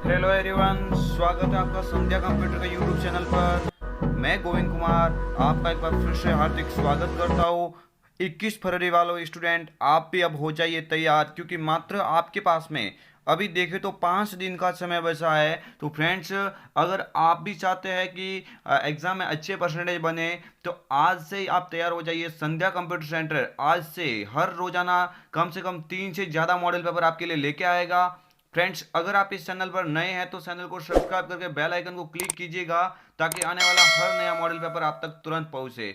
Hello everyone, स्वागत है आपका संध्या कंप्यूटर के यूट्यूब चैनल पर। मैं गोविंद कुमार आपका एक बार फिर से हार्दिक स्वागत करता हूँ। 21 फरवरी वालों स्टूडेंट, आप भी अब हो जाइए तैयार, क्योंकि मात्र आपके पास में अभी देखें तो 5 दिन का समय बचा है। तो फ्रेंड्स, अगर आप भी चाहते हैं कि एग्ज़ाम में अच्छे परसेंटेज बने, तो आज से ही आप तैयार हो जाइए। संध्या कंप्यूटर सेंटर आज से हर रोज़ाना कम से कम 3 से ज़्यादा मॉडल पेपर आपके लिए लेके आएगा। फ्रेंड्स, अगर आप इस चैनल पर नए हैं तो चैनल को सब्सक्राइब करके बेल आइकन को क्लिक कीजिएगा, ताकि आने वाला हर नया मॉडल पेपर आप तक तुरंत पहुंचे।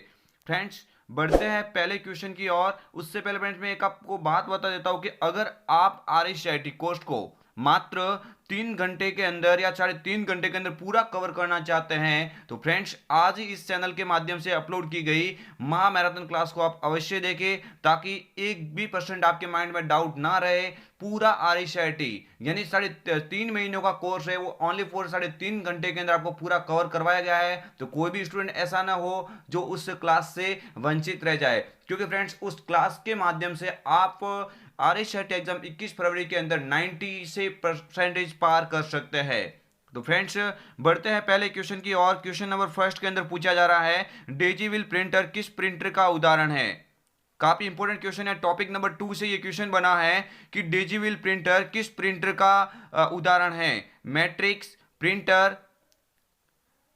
फ्रेंड्स, बढ़ते हैं पहले क्वेश्चन की ओर। उससे पहले फ्रेंड्स, मैं एक आपको बात बता देता हूं कि अगर आप RICIT कोर्स को मात्र 3 घंटे के अंदर या 3.5 घंटे के अंदर पूरा कवर करना चाहते हैं, तो फ्रेंड्स आज ही इस चैनल के माध्यम से अपलोड की गई महा मैराथन क्लास को आप अवश्य देखें, ताकि एक भी परसेंट आपके माइंड में डाउट ना रहे। पूरा RICIT यानी 3.5 महीनों का कोर्स है, वो ओनली फॉर 3.5 घंटे के अंदर आपको पूरा कवर करवाया गया है। तो कोई भी स्टूडेंट ऐसा ना हो जो उस क्लास से वंचित रह जाए, क्योंकि फ्रेंड्स उस क्लास के माध्यम से आप RICIT एग्जाम 21 फरवरी के अंदर 90 से परसेंटेज पार कर सकते हैं। तो फ्रेंड्स, बढ़ते हैं पहले क्वेश्चन की और। क्वेश्चन नंबर फर्स्ट के अंदर पूछा जा रहा है, डेजीविल प्रिंटर किस प्रिंटर का उदाहरण है। काफी इंपॉर्टेंट क्वेश्चन है। टॉपिक नंबर 2 से ये क्वेश्चन बना है कि डेजीविल प्रिंटर किस प्रिंटर का उदाहरण है। Matrix printer,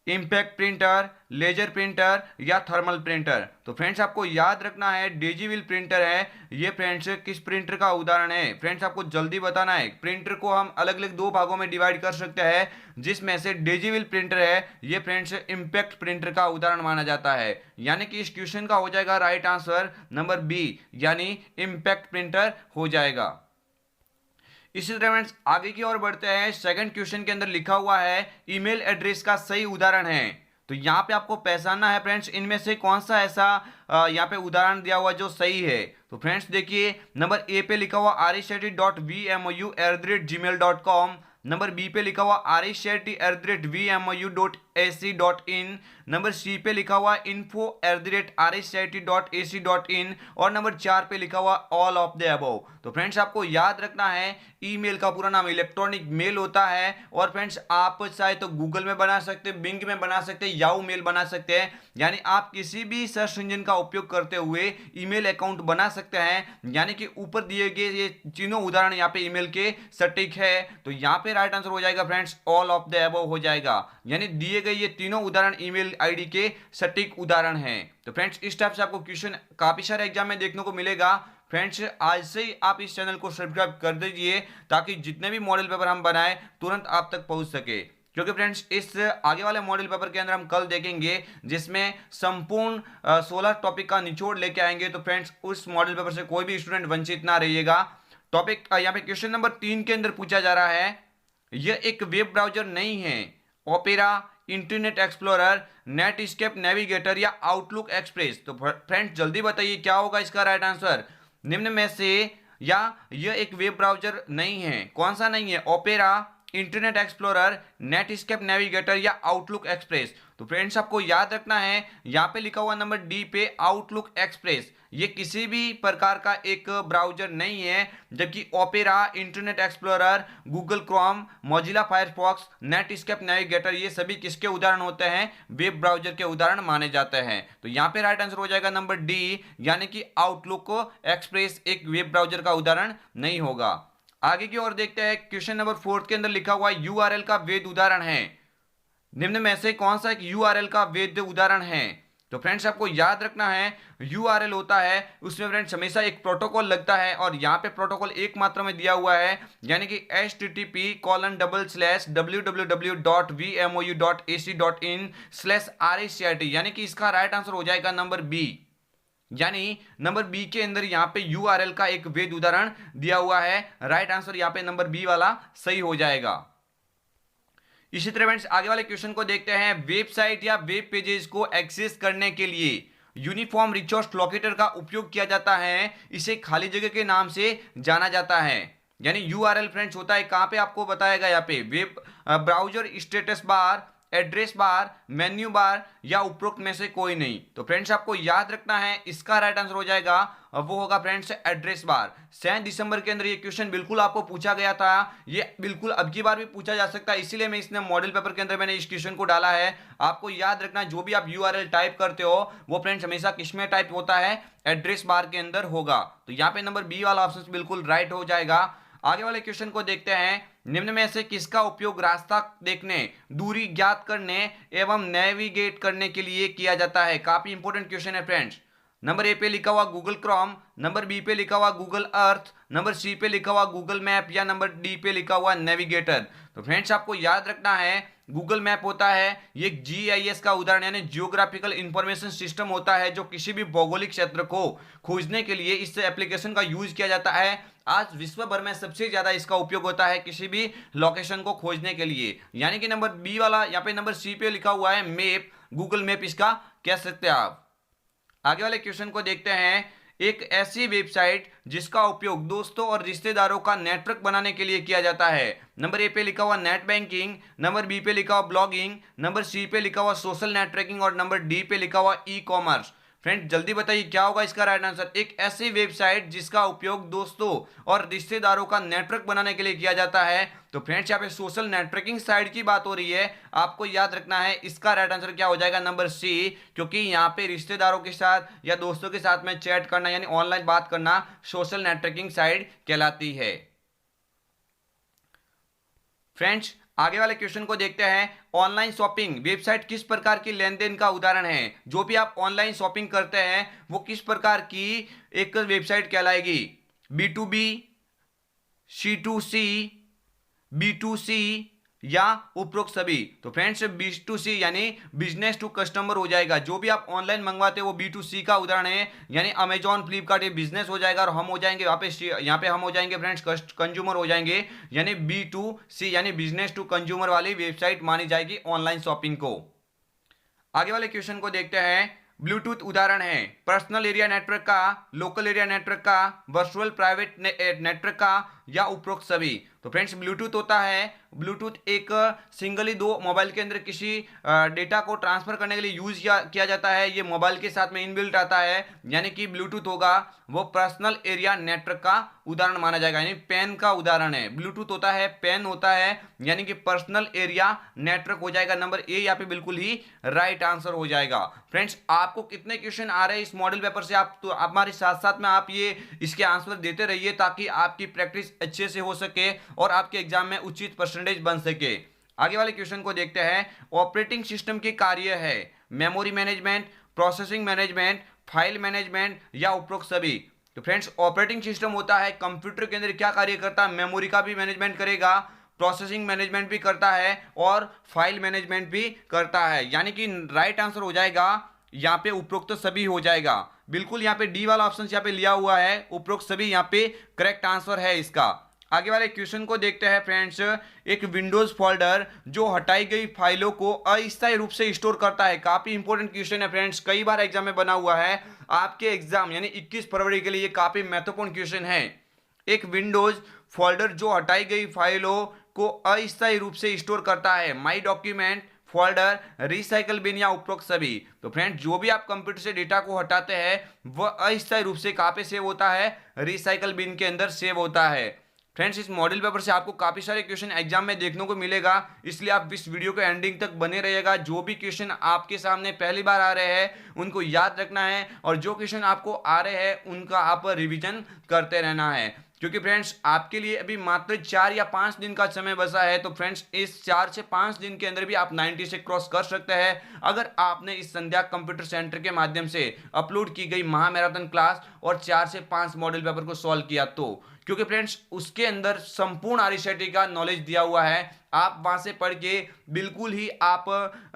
impact printer, laser printer या थर्मल प्रिंटर। तो फ्रेंड्स, आपको याद रखना है डेजीविल प्रिंटर है ये। फ्रेंड्स, किस प्रिंटर का उदाहरण है। फ्रेंड्स, आपको जल्दी बताना है। प्रिंटर को हम अलग अलग 2 भागों में डिवाइड कर सकते हैं, जिसमें से डेजीविल प्रिंटर है ये फ्रेंड्स इंपैक्ट प्रिंटर का उदाहरण माना जाता है। यानी कि इस क्वेश्चन का हो जाएगा राइट आंसर नंबर बी, यानी इंपैक्ट प्रिंटर हो जाएगा। इसी तरह फ्रेंड्स, आगे की ओर बढ़ते हैं। सेकंड क्वेश्चन के अंदर लिखा हुआ है ईमेल एड्रेस का सही उदाहरण है। तो यहाँ पे आपको पहचानना है फ्रेंड्स, इनमें से कौन सा ऐसा यहाँ पे उदाहरण दिया हुआ जो सही है। तो फ्रेंड्स देखिए, नंबर ए पे लिखा हुआ RICIT.VMOU@gmail.com, नंबर बी पे लिखा हुआ RICIT@VMOU.ac.in, नंबर सी पे लिखा हुआ info@RICIT.ac.in और नंबर 4 पे लिखा हुआ ऑल ऑफ द अबव। तो फ्रेंड्स, आपको याद रखना है ईमेल का पूरा नाम इलेक्ट्रॉनिक मेल होता है। और फ्रेंड्स, आप चाहे तो गूगल में बना सकते हैं, बिंग में बना सकते हैं, याहू मेल बना सकते हैं, यानी आप किसी भी सर्च इंजन का उपयोग करते हुए ईमेल अकाउंट बना सकते हैं। यानी कि ऊपर दिए गए ये तीनों उदाहरण यहाँ पे ईमेल के सटीक है। तो यहाँ पे राइट आंसर हो जाएगा friends all of the above हो जाएगा, यानी दिए गए ये तीनों उदाहरण ईमेल आईडी के सटीक उदाहरण हैं। तो फ्रेंड्स, इस टाइप से आपको क्वेश्चन काफी सारे एग्जाम में देखने को मिलेगा। फ्रेंड्स, आज से ही आप इस चैनल को सब्सक्राइब कर दीजिए, ताकि जितने भी मॉडल पेपर हम बनाए तुरंत आप तक पहुंच सके। क्योंकि फ्रेंड्स, इस आगे वाले मॉडल पेपर के अंदर हम कल देखेंगे, जिसमें संपूर्ण 16 टॉपिक का निचोड़ लेके आएंगे। तो फ्रेंड्स, उस मॉडल पेपर से कोई भी स्टूडेंट वंचित ना रहिएगा। टॉपिक यहाँ पे क्वेश्चन नंबर 3 के अंदर पूछा जा रहा है, यह एक वेब ब्राउजर नहीं है। Opera, internet explorer, Netscape navigator या आउटलुक एक्सप्रेस। तो फ्रेंड्स, जल्दी बताइए क्या होगा इसका राइट आंसर। निम्न में से या यह एक वेब ब्राउजर नहीं है, कौन सा नहीं है। Opera, internet explorer, Netscape navigator या आउटलुक एक्सप्रेस। तो फ्रेंड्स, आपको याद रखना है यहाँ पे लिखा हुआ नंबर डी पे आउटलुक एक्सप्रेस, ये किसी भी प्रकार का एक ब्राउजर नहीं है। जबकि opera, internet explorer, Google Chrome, Mozilla Firefox, Netscape navigator ये सभी किसके उदाहरण होते हैं, वेब ब्राउजर के उदाहरण माने जाते हैं। तो यहाँ पे राइट आंसर हो जाएगा नंबर डी, यानी कि आउटलुक एक्सप्रेस एक वेब ब्राउजर का उदाहरण नहीं होगा। आगे की ओर देखते हैं। क्वेश्चन नंबर 4 के अंदर लिखा हुआ URL का वैध उदाहरण है। निम्न में से कौन सा एक URL का वैध उदाहरण है। तो फ्रेंड्स, आपको याद रखना है URL होता है उसमें फ्रेंड्स हमेशा एक प्रोटोकॉल लगता है, और यहाँ पे प्रोटोकॉल एक मात्रा में दिया हुआ है, यानी कि http://www.vmou.ac.in/RICIT, यानी कि इसका राइट आंसर हो जाएगा नंबर बी, यानी नंबर बी के अंदर यहाँ पे URL का एक वैध उदाहरण दिया हुआ है। राइट आंसर यहाँ पे नंबर बी वाला सही हो जाएगा। इसी तरह फ्रेंड्स, आगे वाले क्वेश्चन को देखते हैं। वेबसाइट या वेब पेजेस को एक्सेस करने के लिए यूनिफॉर्म रिसोर्स लोकेटर का उपयोग किया जाता है। इसे खाली जगह के नाम से जाना जाता है। यानी URL फ्रेंड्स होता है, कहां पे आपको बताएगा यहाँ पे web browser status bar, address bar, menu bar या उपरोक्त में से कोई नहीं। तो फ्रेंड्स आपको याद रखना है, इसका राइट आंसर हो जाएगा वो होगा फ्रेंड्स एड्रेस बार। 7 दिसंबर के अंदर ये क्वेश्चन बिल्कुल आपको पूछा गया था, ये बिल्कुल अब की बार भी पूछा जा सकता है, इसीलिए मैं इसने मॉडल पेपर के अंदर मैंने इस क्वेश्चन को डाला है। आपको याद रखना, जो भी आप यूआरएल टाइप करते हो वो फ्रेंड्स हमेशा किसमें टाइप होता है, एड्रेस बार के अंदर होगा। तो यहाँ पे नंबर बी वाला ऑप्शन बिल्कुल राइट हो जाएगा। आगे वाले क्वेश्चन को देखते हैं, निम्न में से किसका उपयोग रास्ता देखने, दूरी ज्ञात करने एवं नेविगेट करने के लिए किया जाता है। काफी इंपॉर्टेंट क्वेश्चन है फ्रेंड्स। नंबर ए पे लिखा हुआ गूगल क्रोम, नंबर बी पे लिखा हुआ गूगल अर्थ, नंबर सी पे लिखा हुआ गूगल मैप या नंबर डी पे लिखा हुआ नेविगेटर। तो फ्रेंड्स आपको याद रखना है, गूगल मैप होता है ये जीआईएस का उदाहरण यानी जियोग्राफिकल इंफॉर्मेशन सिस्टम होता है, जो किसी भी भौगोलिक क्षेत्र को खोजने के लिए इस एप्लीकेशन का यूज किया जाता है। आज विश्व भर में सबसे ज्यादा इसका उपयोग होता है किसी भी लोकेशन को खोजने के लिए, यानी कि नंबर बी वाला यहाँ पे नंबर सी पे लिखा हुआ है मैप, गूगल मैप इसका कह सकते हैं आप। आगे वाले क्वेश्चन को देखते हैं, एक ऐसी वेबसाइट जिसका उपयोग दोस्तों और रिश्तेदारों का नेटवर्क बनाने के लिए किया जाता है। नंबर ए पे लिखा हुआ नेट बैंकिंग, नंबर बी पे लिखा हुआ ब्लॉगिंग, नंबर सी पे लिखा हुआ सोशल नेटवर्किंग और नंबर डी पे लिखा हुआ ई कॉमर्स। फ्रेंड जल्दी बताइए क्या होगा इसका राइट आंसर। एक ऐसी वेबसाइट जिसका उपयोग दोस्तों और रिश्तेदारों का नेटवर्क बनाने के लिए किया जाता है। तो फ्रेंड्स यहाँ पे सोशल नेटवर्किंग साइट की बात हो रही है, आपको याद रखना है इसका राइट आंसर क्या हो जाएगा, नंबर सी, क्योंकि यहाँ पे रिश्तेदारों के साथ या दोस्तों के साथ में चैट करना यानी ऑनलाइन बात करना सोशल नेटवर्किंग साइट कहलाती है। फ्रेंड्स आगे वाले क्वेश्चन को देखते हैं, ऑनलाइन शॉपिंग वेबसाइट किस प्रकार की लेन देन का उदाहरण है। जो भी आप ऑनलाइन शॉपिंग करते हैं वो किस प्रकार की एक वेबसाइट कहलाएगी, B2B, C2C, B2C या उपरोक्त सभी। तो फ्रेंड्स B2C यानी बिजनेस टू कस्टमर हो जाएगा, जो भी आप ऑनलाइन मंगवाते हैं वो B2C का उदाहरण है, यानी अमेजॉन फ्लिपकार्ट ये बिजनेस हो जाएगा और हम हो जाएंगे यहाँ पे हम हो जाएंगे फ्रेंड्स कंज्यूमर हो जाएंगे, यानी B2C यानी बिजनेस टू कंज्यूमर वाली वेबसाइट मानी जाएगी ऑनलाइन शॉपिंग को। आगे वाले क्वेश्चन को देखते हैं, ब्लूटूथ उदाहरण है पर्सनल एरिया नेटवर्क का, लोकल एरिया नेटवर्क का, वर्चुअल प्राइवेट नेटवर्क का या उपरोक्त सभी। तो फ्रेंड्स ब्लूटूथ होता है, ब्लूटूथ एक सिंगली दो मोबाइल के अंदर किसी डेटा को ट्रांसफर करने के लिए यूज किया जाता है, ये मोबाइल के साथ में इनबिल्ट आता है, यानी कि ब्लूटूथ होगा वो पर्सनल एरिया नेटवर्क का उदाहरण माना जाएगा, यानी पेन का उदाहरण है। ब्लूटूथ होता है, पेन होता है, यानी कि पर्सनल एरिया नेटवर्क हो जाएगा। नंबर ए यहाँ पे बिल्कुल ही राइट आंसर हो जाएगा। फ्रेंड्स आपको कितने क्वेश्चन आ रहे हैं इस मॉडल पेपर से, आप तो हमारे साथ साथ में आप ये इसके आंसर देते रहिए ताकि आपकी प्रैक्टिस अच्छे से हो सके और आपके एग्जाम में उचित परसेंटेज बन सके। आगे वाले क्वेश्चन को देखते हैं, ऑपरेटिंग सिस्टम के कार्य है memory management, processing management, file management या उपरोक्त सभी। तो फ्रेंड्स ऑपरेटिंग सिस्टम होता है कंप्यूटर के अंदर क्या कार्य करता है, मेमोरी का भी मैनेजमेंट करेगा, प्रोसेसिंग मैनेजमेंट भी करता है और फाइल मैनेजमेंट भी करता है, यानी कि राइट आंसर हो जाएगा यहाँ पे उपरोक्त सभी हो जाएगा। बिल्कुल यहाँ पे डी वाला ऑप्शन यहाँ पे लिया हुआ है, उपरोक्त सभी यहाँ पे करेक्ट आंसर है इसका। आगे वाले क्वेश्चन को देखते हैं फ्रेंड्स, एक विंडोज फोल्डर जो हटाई गई फाइलों को अस्थायी रूप से स्टोर करता है। काफी इंपॉर्टेंट क्वेश्चन है फ्रेंड्स, कई बार एग्जाम में बना हुआ है, आपके एग्जाम यानी 21 फरवरी के लिए काफी महत्वपूर्ण क्वेश्चन है। एक विंडोज फोल्डर जो हटाई गई फाइलों को अस्थायी रूप से स्टोर करता है, my document, folder, recycle bin या उपरोक्त सभी। तो फ्रेंड्स जो भी आप कंप्यूटर से डेटा को हटाते हैं वह अस्थायी रूप से कहाँ पे सेव होता है, रिसाइकल बिन के अंदर सेव होता है। फ्रेंड्स इस मॉडल पेपर से आपको काफी सारे क्वेश्चन एग्जाम में देखने को मिलेगा, इसलिए आप इस वीडियो के एंडिंग तक बने रहिएगा। जो भी क्वेश्चन आपके सामने पहली बार आ रहे हैं उनको याद रखना है और जो क्वेश्चन आपको आ रहे हैं उनका आप रिवीजन करते रहना है, क्योंकि फ्रेंड्स आपके लिए अभी मात्र 4 या 5 दिन का समय बचा है। तो फ्रेंड्स इस 4 से 5 दिन के अंदर भी आप 90 से क्रॉस कर सकते हैं अगर आपने इस संध्या कंप्यूटर सेंटर के माध्यम से अपलोड की गई महामैराथन क्लास और 4 से 5 मॉडल पेपर को सॉल्व किया तो, क्योंकि फ्रेंड्स उसके अंदर संपूर्ण आरईसीटी का नॉलेज दिया हुआ है। आप वहां से पढ़ के बिल्कुल ही आप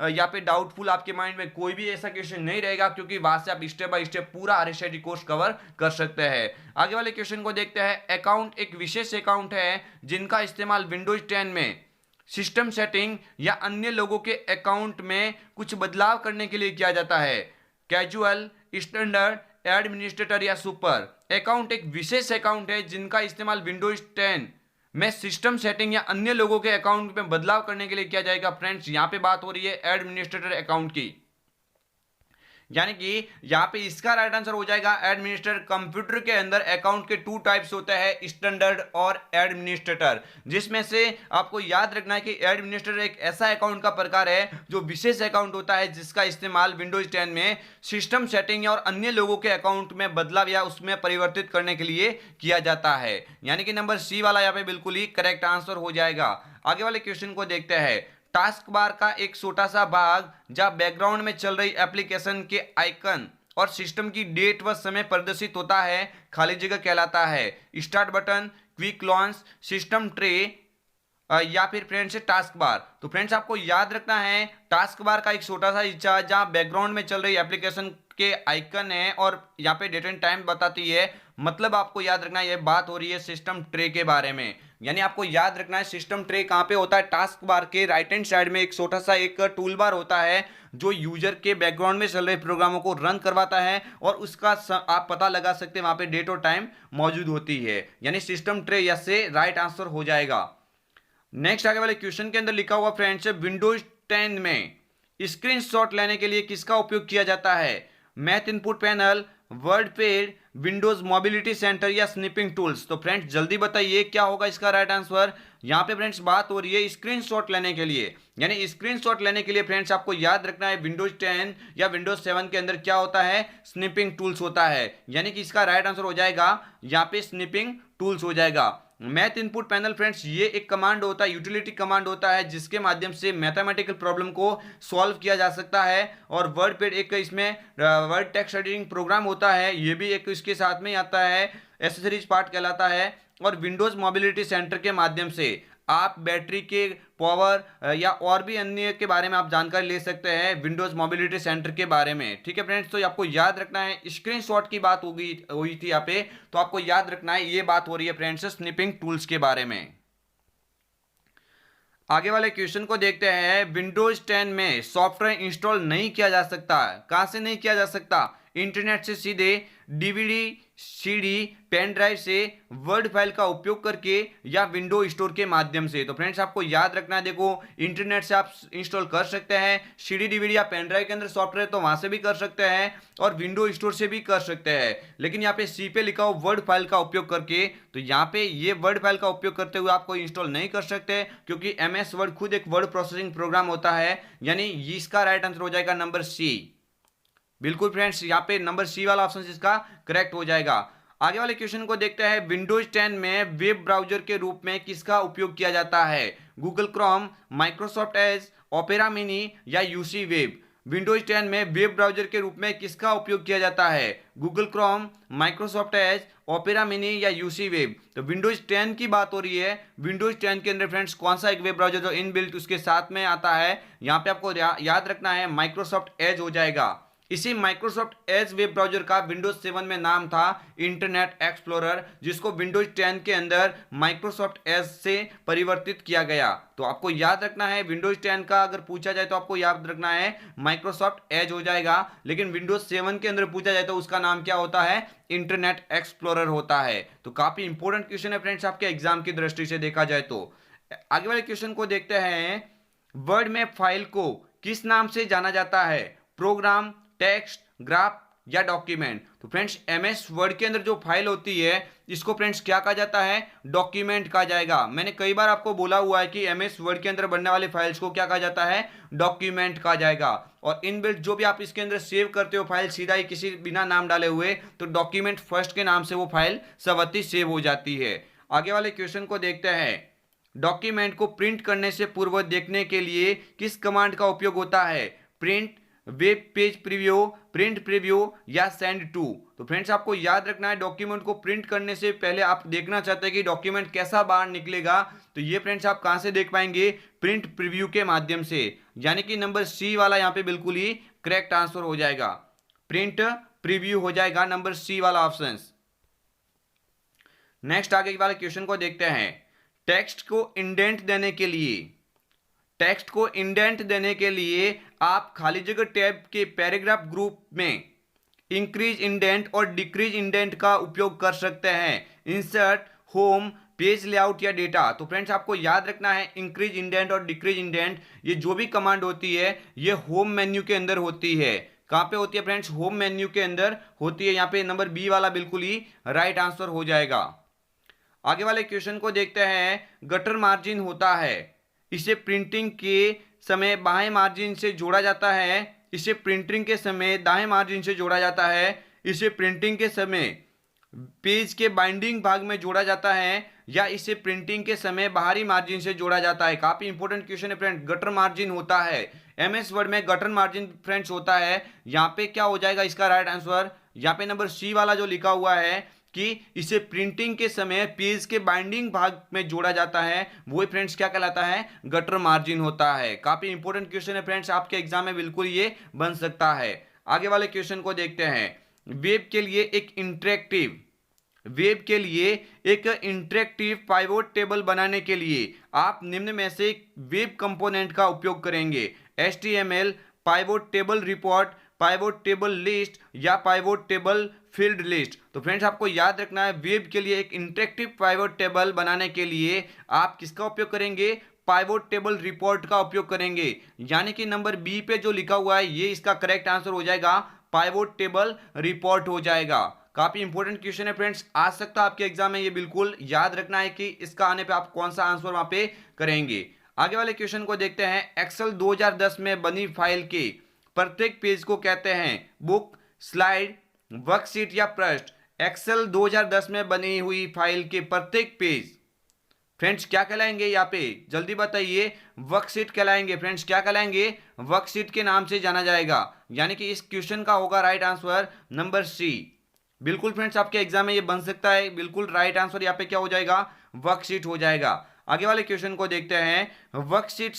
यहाँ पे डाउटफुल आपके माइंड में कोई भी ऐसा क्वेश्चन नहीं रहेगा, क्योंकि वहां से आप स्टेप बाय स्टेप पूरा आरईसीटी कोर्स कवर कर सकते हैं। आगे वाले क्वेश्चन को देखते हैं, अकाउंट एक विशेष अकाउंट है जिनका इस्तेमाल विंडोज 10 में सिस्टम सेटिंग या अन्य लोगों के अकाउंट में कुछ बदलाव करने के लिए किया जाता है। कैजुअल, स्टैंडर्ड, एडमिनिस्ट्रेटर या सुपर। अकाउंट एक विशेष अकाउंट है जिनका इस्तेमाल विंडोज 10 में सिस्टम सेटिंग या अन्य लोगों के अकाउंट में बदलाव करने के लिए किया जाएगा। फ्रेंड्स यहाँ पे बात हो रही है एडमिनिस्ट्रेटर अकाउंट की, यानी कि यहां पे इसका राइट आंसर हो जाएगा एडमिनिस्ट्रेटर। कंप्यूटर के अंदर अकाउंट के 2 टाइप्स होते हैं, स्टैंडर्ड और एडमिनिस्ट्रेटर, जिसमें से आपको याद रखना है कि एडमिनिस्ट्रेटर एक ऐसा अकाउंट का प्रकार है जो विशेष अकाउंट होता है जिसका इस्तेमाल विंडोज 10 में सिस्टम सेटिंग और अन्य लोगों के अकाउंट में बदलाव या उसमें परिवर्तित करने के लिए किया जाता है। यानी कि नंबर सी वाला यहाँ पे बिल्कुल ही करेक्ट आंसर हो जाएगा। आगे वाले क्वेश्चन को देखते हैं। टास्क बार का एक छोटा सा भाग जहां बैकग्राउंड में चल रही एप्लीकेशन के आइकन और सिस्टम की डेट व समय प्रदर्शित होता है खाली जगह कहलाता है। Start button, quick launch, system tray या फिर फ्रेंड्स टास्क बार। तो फ्रेंड्स आपको याद रखना है टास्क बार का एक छोटा सा हिस्सा जहां बैकग्राउंड में चल रही एप्लीकेशन के आइकन है और यहाँ पे डेट एंड टाइम बताती है, मतलब आपको याद रखना है ये बात हो रही है सिस्टम ट्रे के बारे में। यानी आपको याद रखना है सिस्टम ट्रे कहाँ पे होता है, टास्क बार के राइट हैंड साइड में एक छोटा सा एक टूल बार होता है जो यूजर के बैकग्राउंड में चल रहे प्रोग्रामों को रन करवाता है और उसका आप पता लगा सकते हैं वहां पे डेट और टाइम मौजूद होती है। यानी सिस्टम ट्रे यस से राइट आंसर हो जाएगा। नेक्स्ट आगे वाले क्वेश्चन के अंदर लिखा हुआ फ्रेंड्स, विंडोज 10 में स्क्रीनशॉट लेने के लिए किसका उपयोग किया जाता है? Math input panel, word pad, Windows mobility centre या स्निपिंग टूल्स। तो फ्रेंड्स जल्दी बताइए क्या होगा इसका राइट आंसर। यहाँ पे फ्रेंड्स बात हो रही है स्क्रीनशॉट लेने के लिए, यानी स्क्रीनशॉट लेने के लिए फ्रेंड्स आपको याद रखना है विंडोज 10 या विंडोज 7 के अंदर क्या होता है, स्निपिंग टूल्स होता है। यानी कि इसका राइट आंसर हो जाएगा यहाँ पे स्निपिंग टूल्स हो जाएगा। मैथ इनपुट पैनल फ्रेंड्स ये एक कमांड होता है, यूटिलिटी कमांड होता है जिसके माध्यम से मैथमेटिकल प्रॉब्लम को सॉल्व किया जा सकता है। और वर्ड पैड एक इसमें वर्ड टेक्स्ट एडिटिंग प्रोग्राम होता है, ये भी एक इसके साथ में आता है, एसेसरीज पार्ट कहलाता है। और विंडोज मोबिलिटी सेंटर के माध्यम से आप बैटरी के पावर या और भी अन्य के बारे में आप जानकारी ले सकते हैं विंडोज मोबिलिटी सेंटर के बारे में। ठीक है फ्रेंड्स, तो आपको याद रखना है स्क्रीनशॉट की बात हुई थी यहाँ पे, तो आपको याद रखना है ये बात हो रही है फ्रेंड्स स्निपिंग टूल्स के बारे में। आगे वाले क्वेश्चन को देखते हैं। विंडोज 10 में सॉफ्टवेयर इंस्टॉल नहीं किया जा सकता, कहां से नहीं किया जा सकता? इंटरनेट से सीधे, डीवीडी, सीडी, पेन ड्राइव से, वर्ड फाइल का उपयोग करके या विंडो स्टोर के माध्यम से। तो फ्रेंड्स आपको याद रखना है, देखो इंटरनेट से आप इंस्टॉल कर सकते हैं, सीडी, डीवीडी या पेन ड्राइव के अंदर सॉफ्टवेयर तो वहां से भी कर सकते हैं और विंडो स्टोर से भी कर सकते हैं। लेकिन यहाँ पे सी पे लिखा हो वर्ड फाइल का उपयोग करके, तो यहाँ पे ये वर्ड फाइल का उपयोग करते हुए आपको इंस्टॉल नहीं कर सकते क्योंकि MS वर्ड खुद एक वर्ड प्रोसेसिंग प्रोग्राम होता है। यानी इसका राइट आंसर हो जाएगा नंबर सी। बिल्कुल फ्रेंड्स, यहाँ पे नंबर सी वाला ऑप्शन इसका करेक्ट हो जाएगा। आगे वाले क्वेश्चन को देखते हैं। विंडोज 10 में वेब ब्राउजर के रूप में किसका उपयोग किया जाता है? Google Chrome, Microsoft Edge, opera mini या यूसी वेब। विंडोज 10 में वेब ब्राउजर के रूप में किसका उपयोग किया जाता है? Google Chrome, Microsoft Edge, opera mini या यूसी वेब। तो विंडोज 10 की बात हो रही है। विंडोज 10 के अंदर फ्रेंड्स कौन सा एक वेब ब्राउजर जो इनबिल्ट उसके साथ में आता है, यहाँ पे आपको याद रखना है माइक्रोसॉफ्ट एज हो जाएगा। इसी माइक्रोसॉफ्ट एज वेब ब्राउजर का विंडोज 7 में नाम था इंटरनेट एक्सप्लोरर, जिसको विंडोज 10 के अंदर माइक्रोसॉफ्ट एज से परिवर्तित किया गया। तो आपको याद रखना है विंडोज 10 का अगर पूछा जाए तो आपको याद रखना है माइक्रोसॉफ्ट एज हो जाएगा, लेकिन विंडोज 7 के अंदर पूछा जाए तो उसका नाम क्या होता है? इंटरनेट एक्सप्लोरर होता है। तो काफी इंपॉर्टेंट क्वेश्चन है फ्रेंड्स आपके एग्जाम की दृष्टि से देखा जाए तो। आगे वाले क्वेश्चन को देखते हैं। वर्ड में फाइल को किस नाम से जाना जाता है? प्रोग्राम, टेक्स्ट, ग्राफ या डॉक्यूमेंट। तो फ्रेंड्स MS वर्ड के अंदर जो फाइल होती है इसको फ्रेंड्स क्या कहा जाता है? डॉक्यूमेंट कहा जाएगा। मैंने कई बार आपको बोला हुआ है कि MS वर्ड के अंदर बनने वाली फाइल्स को क्या कहा जाता है? डॉक्यूमेंट कहा जाएगा। और इनबिल्ट जो भी आप इसके अंदर सेव करते हो फाइल सीधा ही किसी बिना नाम डाले हुए, तो डॉक्यूमेंट फर्स्ट के नाम से वो फाइल सबती सेव हो जाती है। आगे वाले क्वेश्चन को देखते हैं। डॉक्यूमेंट को प्रिंट करने से पूर्व देखने के लिए किस कमांड का उपयोग होता है? Print, web page preview, print preview या सेंड टू। तो फ्रेंड्स आपको याद रखना है डॉक्यूमेंट को प्रिंट करने से पहले आप देखना चाहते हैं कि डॉक्यूमेंट कैसा बाहर निकलेगा, तो ये फ्रेंड्स आप कहां से देख पाएंगे? प्रिंट प्रीव्यू के माध्यम से। यानी कि नंबर सी वाला यहां पे बिल्कुल ही करेक्ट आंसर हो जाएगा, प्रिंट प्रीव्यू हो जाएगा नंबर सी वाला ऑप्शन। नेक्स्ट आगे वाले क्वेश्चन को देखते हैं। टेक्स्ट को इंडेंट देने के लिए आप खाली जगह टैब के पैराग्राफ ग्रुप में इंक्रीज इंडेंट और डिक्रीज इंडेंट का उपयोग कर सकते हैं। इंसर्ट, होम, पेज लेआउट या डेटा। तो फ्रेंड्स आपको याद रखना है इंक्रीज इंडेंट और डिक्रीज इंडेंट, ये जो भी कमांड होती है ये होम मेन्यू के अंदर होती है। कहां पे होती है फ्रेंड्स? होम मेन्यू के अंदर होती है। यहाँ पे नंबर बी वाला बिल्कुल ही राइट आंसर हो जाएगा। आगे वाले क्वेश्चन को देखते हैं। गटर मार्जिन होता है, इसे प्रिंटिंग के समय बाएं मार्जिन से जोड़ा जाता है, इसे प्रिंटिंग के समय दाएं मार्जिन से जोड़ा जाता है, इसे प्रिंटिंग के समय पेज के बाइंडिंग भाग में जोड़ा जाता है, या इसे प्रिंटिंग के समय बाहरी मार्जिन से जोड़ा जाता है। काफी इंपॉर्टेंट क्वेश्चन है फ्रेंड। गटर मार्जिन होता है, एमएस वर्ड में गटर मार्जिन फ्रेंड्स होता है। यहाँ पे क्या हो जाएगा इसका राइट आंसर? यहाँ पे नंबर सी वाला जो लिखा हुआ है कि इसे प्रिंटिंग के समय पेज के बाइंडिंग भाग में जोड़ा जाता है, वो फ्रेंड्स क्या कहलाता है? गटर मार्जिन होता है। काफी इंपॉर्टेंट क्वेश्चन है फ्रेंड्स, आपके एग्जाम में बिल्कुल ये बन सकता है। आगे वाले क्वेश्चन को देखते हैं। वेब के लिए एक इंटरेक्टिव पाइवोट टेबल बनाने के लिए आप निम्न में से वेब कंपोनेंट का उपयोग करेंगे। HTML, pivot table report, pivot table list या पाइवोट टेबल फील्ड लिस्ट। तो फ्रेंड्स आपको याद रखना है वेब के लिए एक इंटरेक्टिव पाइवोट टेबल बनाने के लिए आप किसका उपयोग करेंगे? पाइवोट टेबल रिपोर्ट का उपयोग करेंगे। यानी कि नंबर बी पे जो लिखा हुआ है ये इसका करेक्ट आंसर हो जाएगा, पाइवोट टेबल रिपोर्ट हो जाएगा। काफी इंपॉर्टेंट क्वेश्चन है फ्रेंड्स, आ सकता है आपके एग्जाम में, ये बिल्कुल याद रखना है कि इसका आने पे आप कौन सा आंसर वहां पे करेंगे। आगे वाले क्वेश्चन को देखते हैं। एक्सेल 2010 में बनी फाइल के प्रत्येक पेज को कहते हैं बुक, स्लाइड, वर्कशीट या पृष्ठ। एक्सेल 2010 में बनी हुई फाइल के प्रत्येक पेज फ्रेंड्स क्या कहलाएंगे? यहाँ पे जल्दी बताइए। वर्कशीट कहलाएंगे फ्रेंड्स। क्या कहलाएंगे? वर्कशीट के नाम से जाना जाएगा। यानी कि इस क्वेश्चन का होगा राइट आंसर नंबर सी। बिल्कुल फ्रेंड्स आपके एग्जाम में ये बन सकता है, बिल्कुल राइट आंसर यहाँ पे क्या हो जाएगा? वर्कशीट हो जाएगा। आगे वाले क्वेश्चन को देखते हैं। वर्कशीट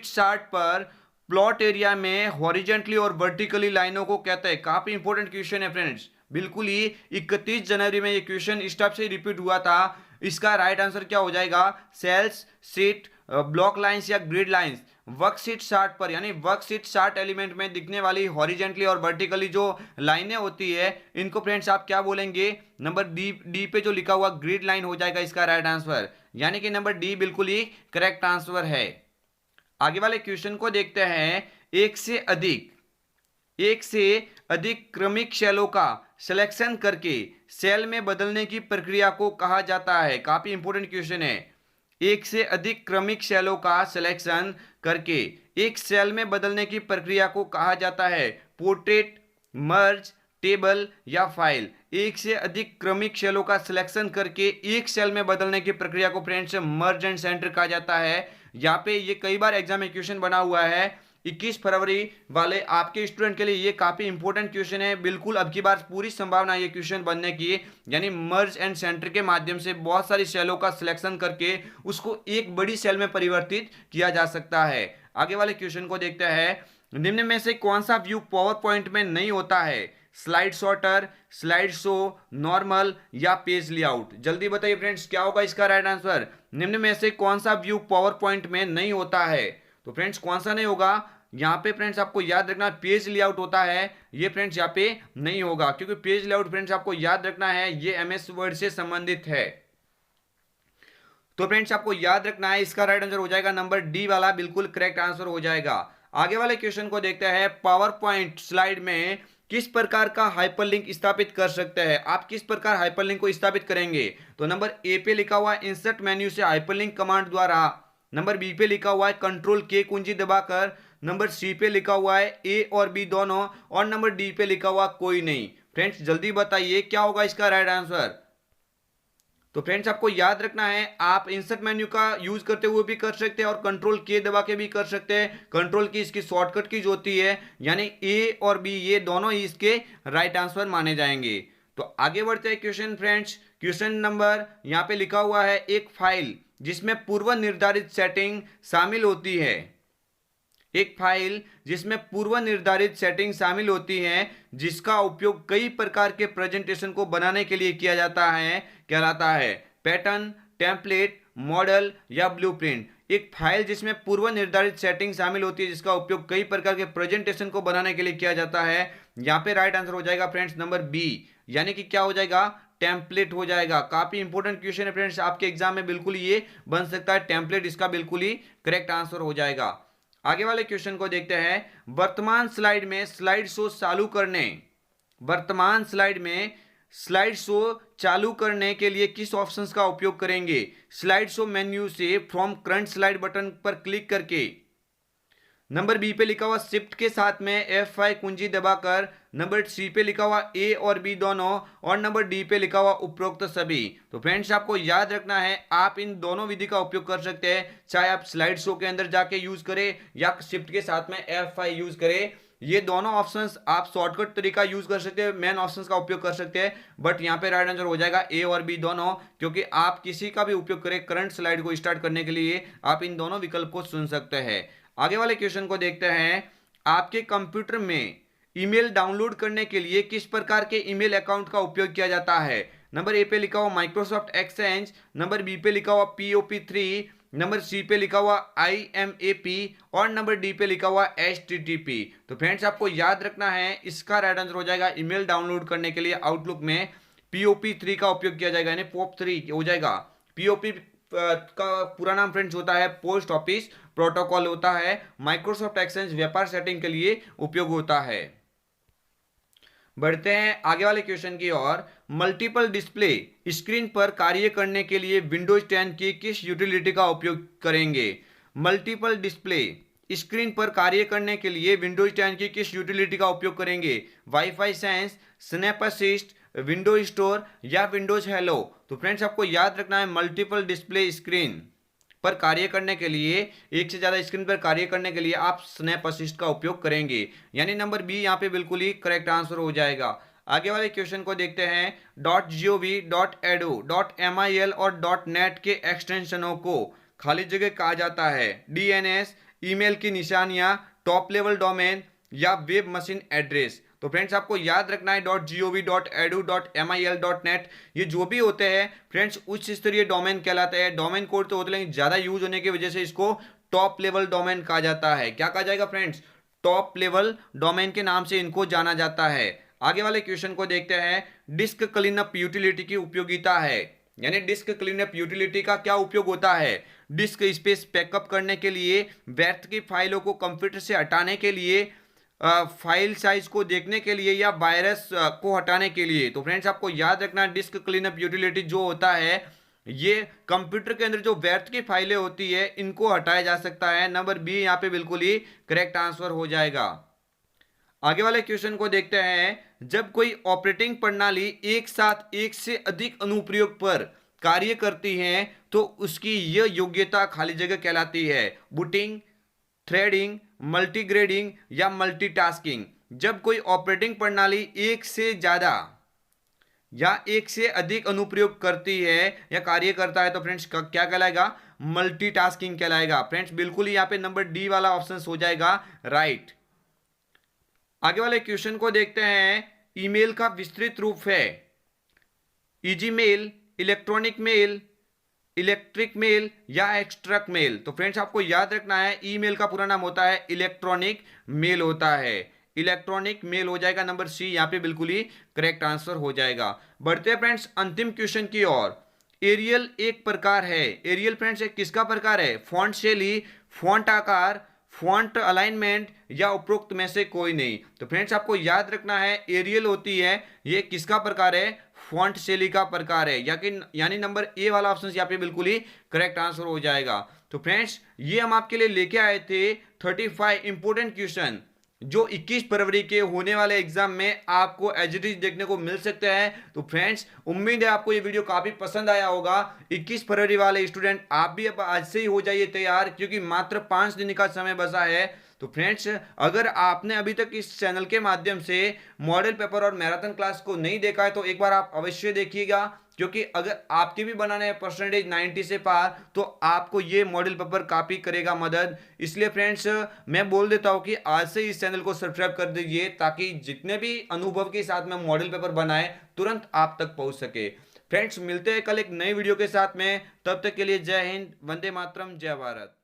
60 पर प्लॉट एरिया में हॉरिजेंटली और वर्टिकली लाइनों को कहते हैं। काफी इंपॉर्टेंट क्वेश्चन है फ्रेंड्स, बिल्कुल ही 31 जनवरी में ये क्वेश्चन इस टाइप से रिपीट हुआ था। इसका राइट आंसर क्या हो जाएगा? सेल्स, शीट, ब्लॉक लाइंस या ग्रिड लाइंस। वर्कशीट 60 पर यानी वर्कशीट 60 एलिमेंट में दिखने वाली हॉरिजेंटली और वर्टिकली जो लाइनें होती है इनको फ्रेंड्स आप क्या बोलेंगे? नंबर डी पे जो लिखा हुआ ग्रिड लाइन हो जाएगा इसका राइट आंसर। यानी कि नंबर डी बिल्कुल ही करेक्ट आंसर है। आगे वाले क्वेश्चन को देखते हैं। एक से अधिक क्रमिक सेलों का सिलेक्शन करके सेल में बदलने की प्रक्रिया को कहा जाता है। काफी इंपॉर्टेंट क्वेश्चन है। एक से अधिक क्रमिक सेलों का सिलेक्शन करके एक सेल में बदलने की प्रक्रिया को कहा जाता है पोर्ट्रेट, मर्ज, टेबल या फाइल। एक से अधिक क्रमिक सेलों का सिलेक्शन करके एक सेल में बदलने की प्रक्रिया को फ्रेंड्स मर्ज एंड सेंटर कहा जाता है। यहाँ पे ये कई बार एग्जाम में क्वेश्चन बना हुआ है। 21 फरवरी वाले आपके स्टूडेंट के लिए ये काफी इंपॉर्टेंट क्वेश्चन है। बिल्कुल अब की बार पूरी संभावना ये क्वेश्चन बनने की, यानी मर्ज एंड सेंटर के माध्यम से बहुत सारी सेलों का सिलेक्शन करके उसको एक बड़ी सेल में परिवर्तित किया जा सकता है। आगे वाले क्वेश्चन को देखते हैं। निम्न में से कौन सा व्यू पावर पॉइंट में नहीं होता है? Slide sorter, slide show, normal या पेज लेआउट। जल्दी बताइए फ्रेंड्स क्या होगा इसका राइट आंसर? निम्न में से कौन सा व्यू पावर पॉइंट में नहीं होता है? तो फ्रेंड्स कौन सा नहीं होगा? यहाँ पे फ्रेंड्स आपको याद रखना पेज लेआउट होता है, ये फ्रेंड्स यहाँ पे नहीं होगा, क्योंकि पेज लेआउट फ्रेंड्स आपको याद रखना है ये एमएस वर्ड से संबंधित है। तो फ्रेंड्स आपको याद रखना है इसका राइट आंसर हो जाएगा नंबर डी वाला, बिल्कुल करेक्ट आंसर हो जाएगा। आगे वाले क्वेश्चन को देखते हैं। पावर पॉइंट स्लाइड में किस प्रकार का हाइपरलिंक स्थापित कर सकते हैं? आप किस प्रकार हाइपरलिंक को स्थापित करेंगे? तो नंबर ए पे लिखा हुआ है इंसर्ट मेन्यू से हाइपरलिंक कमांड द्वारा, नंबर बी पे लिखा हुआ है कंट्रोल के कुंजी दबाकर, नंबर सी पे लिखा हुआ है ए और बी दोनों, और नंबर डी पे लिखा हुआ कोई नहीं। फ्रेंड्स जल्दी बताइए क्या होगा इसका राइट आंसर? तो फ्रेंड्स आपको याद रखना है आप इंसर्ट मेन्यू का यूज करते हुए भी कर सकते हैं और कंट्रोल के दबा के भी कर सकते हैं। कंट्रोल की इसकी शॉर्टकट की जो होती है, यानी ए और बी ये दोनों ही इसके राइट आंसर माने जाएंगे। तो आगे बढ़ते हैं क्वेश्चन फ्रेंड्स। क्वेश्चन नंबर यहाँ पे लिखा हुआ है एक फाइल जिसमें पूर्व निर्धारित सेटिंग शामिल होती है। एक फाइल जिसमें पूर्व निर्धारित सेटिंग शामिल होती है जिसका उपयोग कई प्रकार के प्रेजेंटेशन को बनाने के लिए किया जाता है कहलाता है पैटर्न, टेम्पलेट, मॉडल या ब्लूप्रिंट। एक फाइल जिसमें पूर्व निर्धारित सेटिंग शामिल होती है जिसका उपयोग कई प्रकार के प्रेजेंटेशन को बनाने के लिए किया जाता है, यहाँ पे राइट आंसर हो जाएगा फ्रेंड्स नंबर बी, यानी कि क्या हो जाएगा टेम्पलेट हो जाएगा। काफी इंपॉर्टेंट क्वेश्चन है फ्रेंड्स, आपके एग्जाम में बिल्कुल ये बन सकता है टेम्पलेट, इसका बिल्कुल ही करेक्ट आंसर हो जाएगा। आगे वाले क्वेश्चन को देखते हैं। वर्तमान स्लाइड में स्लाइड शो चालू करने, वर्तमान स्लाइड में स्लाइड शो चालू करने के लिए किस ऑप्शंस का उपयोग करेंगे? स्लाइड शो मेन्यू से फ्रॉम करंट स्लाइड बटन पर क्लिक करके, नंबर बी पे लिखा हुआ शिफ्ट के साथ में F5 कुंजी दबाकर, नंबर सी पे लिखा हुआ ए और बी दोनों, और नंबर डी पे लिखा हुआ उपरोक्त सभी। तो फ्रेंड्स आपको याद रखना है, आप इन दोनों विधि का उपयोग कर सकते हैं, चाहे आप स्लाइड शो के अंदर जाके यूज करें या शिफ्ट के साथ में F5 यूज करें। ये दोनों ऑप्शंस आप शॉर्टकट तरीका यूज कर सकते हैं, मेन ऑप्शंस का उपयोग कर सकते हैं, बट यहाँ पे राइट आंसर हो जाएगा ए और बी दोनों, क्योंकि आप किसी का भी उपयोग करें करंट स्लाइड को स्टार्ट करने के लिए आप इन दोनों विकल्प को चुन सकते हैं। आगे वाले क्वेश्चन को देखते हैं। आपके कंप्यूटर में ईमेल डाउनलोड करने के लिए किस प्रकार के ईमेल अकाउंट का उपयोग किया जाता है? नंबर ए पे लिखा हुआ माइक्रोसॉफ्ट एक्सचेंज, नंबर बी पे लिखा हुआ POP3, नंबर सी पे लिखा हुआ IMAP और नंबर डी पे लिखा हुआ HTTP। तो फ्रेंड्स आपको याद रखना है, इसका राइट आंसर हो जाएगा ईमेल डाउनलोड करने के लिए आउटलुक में POP3 का उपयोग किया जाएगा, यानी POP3 हो जाएगा। POP का पूरा नाम फ्रेंड्स होता है पोस्ट ऑफिस प्रोटोकॉल होता है, माइक्रोसॉफ्ट एक्सचेंज व्यापार सेटिंग के लिए उपयोग होता है। बढ़ते हैं आगे वाले क्वेश्चन की ओर। मल्टीपल डिस्प्ले स्क्रीन पर कार्य करने के लिए विंडोज 10 की किस यूटिलिटी का उपयोग करेंगे? मल्टीपल डिस्प्ले स्क्रीन पर कार्य करने के लिए विंडोज 10 की किस यूटिलिटी का उपयोग करेंगे? Wifi sense, snap assist, Windows store या विंडोज हेलो। तो फ्रेंड्स आपको याद रखना है, मल्टीपल डिस्प्ले स्क्रीन पर कार्य करने के लिए, एक से ज्यादा स्क्रीन पर कार्य करने के लिए आप स्नैप असिस्ट का उपयोग करेंगे, यानी नंबर बी यहाँ पे बिल्कुल ही करेक्ट आंसर हो जाएगा। आगे वाले क्वेश्चन को देखते हैं। .gov, .edu, .mil और .net के एक्सटेंशनों को खाली जगह कहा जाता है? DNS, ईमेल की निशानियां, टॉप लेवल डोमेन या वेब मशीन एड्रेस। तो फ्रेंड्स आपको याद रखना है .gov, .edu, .mil, .net ये जो भी होते हैं फ्रेंड्स उच्च स्तरीय डोमेन कहलाते हैं। डोमेन कोड तो होते हैं लेकिन ज्यादा यूज होने की वजह से इसको टॉप लेवल डोमेन कहा जाता है। क्या कहा जाएगा फ्रेंड्स? टॉप लेवल डोमेन के नाम से इनको जाना जाता है। आगे वाले क्वेश्चन को देखते हैं। डिस्क क्लीनअप यूटिलिटी की उपयोगिता है, यानी डिस्क क्लीनअप यूटिलिटी का क्या उपयोग होता है? डिस्क स्पेस बैकअप करने के लिए, व्यर्थ की फाइलों को कंप्यूटर से हटाने के लिए, फाइल साइज को देखने के लिए या वायरस को हटाने के लिए। तो फ्रेंड्स आपको याद रखना है, डिस्क क्लीनअप यूटिलिटी जो होता है ये कंप्यूटर के अंदर जो व्यर्थ की फाइलें होती है इनको हटाया जा सकता है। नंबर बी यहाँ पे बिल्कुल ही करेक्ट आंसर हो जाएगा। आगे वाले क्वेश्चन को देखते हैं। जब कोई ऑपरेटिंग प्रणाली एक साथ एक से अधिक अनुप्रयोग पर कार्य करती है तो उसकी यह योग्यता खाली जगह कहलाती है? बूटिंग, थ्रेडिंग, मल्टीग्रेडिंग या मल्टीटास्किंग। जब कोई ऑपरेटिंग प्रणाली एक से ज्यादा या एक से अधिक अनुप्रयोग करती है या कार्य करता है तो फ्रेंड्स क्या कहलाएगा? मल्टीटास्किंग कहलाएगा। फ्रेंड्स बिल्कुल ही यहाँ पे नंबर डी वाला ऑप्शन हो जाएगा राइट। आगे वाले क्वेश्चन को देखते हैं। ईमेल का विस्तृत रूप है easy mail, electronic mail, electric mail या एक्सट्रैक्ट मेल। तो फ्रेंड्स आपको याद रखना है, ईमेल का पूरा नाम होता है इलेक्ट्रॉनिक मेल होता है। इलेक्ट्रॉनिक मेल हो जाएगा नंबर सी, यहाँ पे बिल्कुल ही करेक्ट आंसर हो जाएगा। बढ़ते हैं फ्रेंड्स अंतिम क्वेश्चन की ओर। एरियल एक प्रकार है। एरियल फ्रेंड्स एक किसका प्रकार है? फॉन्ट शैली, फॉन्ट आकार, फॉन्ट अलाइनमेंट या उपरोक्त में से कोई नहीं। तो फ्रेंड्स आपको याद रखना है, एरियल होती है ये किसका प्रकार है? फॉन्ट शैली का प्रकार है, यानी नंबर ए वाला ऑप्शन यहाँ पे बिल्कुल ही करेक्ट आंसर हो जाएगा। तो फ्रेंड्स ये हम आपके लिए लेके आए थे 35 इंपोर्टेंट क्वेश्चन जो 21 फरवरी के होने वाले एग्जाम में आपको एज इट इज देखने को मिल सकते हैं। तो फ्रेंड्स उम्मीद है आपको ये वीडियो काफी पसंद आया होगा। 21 फरवरी वाले स्टूडेंट आप भी अब आज से ही हो जाइए तैयार, क्योंकि मात्र 5 दिन का समय बचा है। तो फ्रेंड्स अगर आपने अभी तक इस चैनल के माध्यम से मॉडल पेपर और मैराथन क्लास को नहीं देखा है तो एक बार आप अवश्य देखिएगा, क्योंकि अगर आपके भी बनाने हैं परसेंटेज 90 से पार तो आपको ये मॉडल पेपर काफी करेगा मदद। इसलिए फ्रेंड्स मैं बोल देता हूं कि आज से इस चैनल को सब्सक्राइब कर दीजिए ताकि जितने भी अनुभव के साथ में मॉडल पेपर बनाए तुरंत आप तक पहुंच सके। फ्रेंड्स मिलते हैं कल एक नई वीडियो के साथ में, तब तक के लिए जय हिंद, वंदे मातरम, जय भारत।